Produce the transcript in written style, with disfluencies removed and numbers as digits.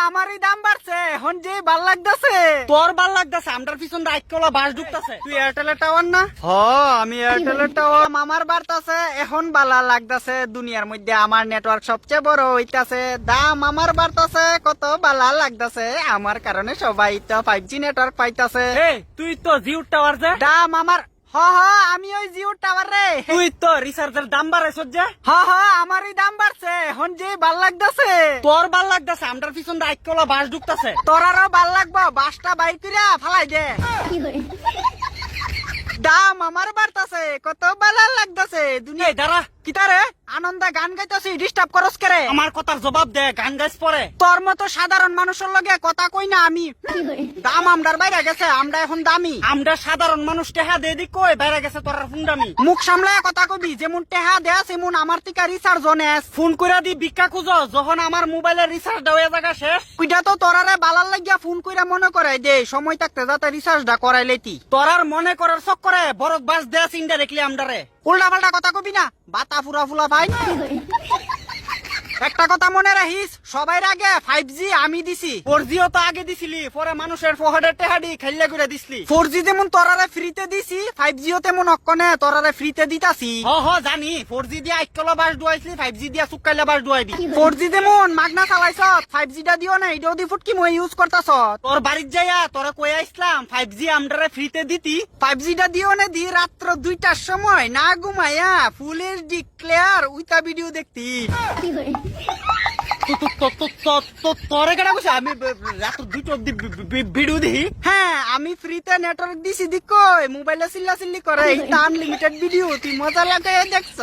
আমারই দাম বাড়ছে এখন যে ভাল লাগতেছে। তোর ভাল লাগতেছে, আমরার পিছন রাইটকলা বাস ঢুকতেছে। তুই এয়ারটেলের টাওয়ার না? আমি এয়ারটেলের টাওয়ার। আমার বাড়তাছে এখন বালা লাগতাছে, দুনিয়ার মধ্যে আমার নেটওয়ার্ক সবচেয়ে বড় হইতাছে। দাম আমার বাড়তাছে কত বালা লাগতাছে, আমার কারণে সবাই তো 5G নেটওয়ার্ক পাইতাছে। তুই তো জিও টাওয়ার যে দাম আমার আমি ওই জিও টাওয়ার রে। তুই তো রিচার্জের দাম বাড়াইছ যে আমারই দাম বাড়ছে এখন যে ভাল লাগতাছে। তোর ভাল লাগতেছে, আমরার পিছন রাইটকলা বাস ঢুকতেছে। তোর আরো ভাল লাগবো, বাসটা বাইর কইরা ফালাই দে। দাম আমার বাড়তাছে কত বালা লাগতাছে দুনিয়া। দাঁড়া, কিতারে আনন্দে গান গাইতেছি, ডিস্টার্ব করস করে। আমার কথার জবাব দে, গান গাইছ পরে। তোর মতো সাধারণ মানুষের লগে কথা কই না আমি। দাম আমরার বাইরে গেছে, আমরা এখন দামি। আমরা সাধারণ মানুষ টেহা দে দি কই বাইরে গেছে তোর ফুন্ডামি। মুখ সামলায় কথা কবি, যেমন টেহা দেয়া সেমন আমার টিকা রিচার্জ নেস। ফোন কইরা দি ভিক্ষা খুঁজ, যখন আমার মোবাইলের রিচার্জ দেওয়া জায়গা শেষ। ওইটা তো তোরারে বালার লাগিয়া ফোন কইরা মনে করাই দে, সময় থাকতে যাতে রিচার্জটা করাই লেতি। তোরার মনে করার চক্করে বরক বাস দেয়া চিন্তা দেখলি আমরারে। উল্টা পাল্টা কথা কবি না, বাতা ফুরা ফুলা ভাই। একটা কথা মনে রাখিস, সবাই আগে 5G আমি দিছি। 4G তো আগে দিছিলি, পরে মানুষের ফহডের টেহাডি খেললে করে দিছলি। 4G যেমন তোরারে ফ্রিতে দিছি, 5G ও তেমন অক্ষণে তোরারে ফ্রিতে দিতাছি। জানি 4G দিয়া আইকলা বাস ডুয়াইছলি, 5G দিয়া সুকাইলা বাস ডুয়াইবি। 4G যেমন মাগনা চালাইছ, 5G টা দিও না, এটাও দি ফুটকি মই ইউজ করতাছ। তোর বাড়ির যাইয়া তোরা কই আইসলাম 5G আমরারে ফ্রিতে দিতি। 5G টা দিও না দি রাত্র 2টার সময় না ঘুমাইয়া ফুলের ডিক্লেয়ার উইতা ভিডিও দেখতি। তোরে কেনা কইছে আমি রাত 2টা অব্দি ভিডিও দেখি? আমি ফ্রিতে নেটওয়ার্ক দিছি দি কই মোবাইলে চিল্লা চিল্লি করে, এটা আনলিমিটেড ভিডিও, তুই মজা লাগে দেখছ।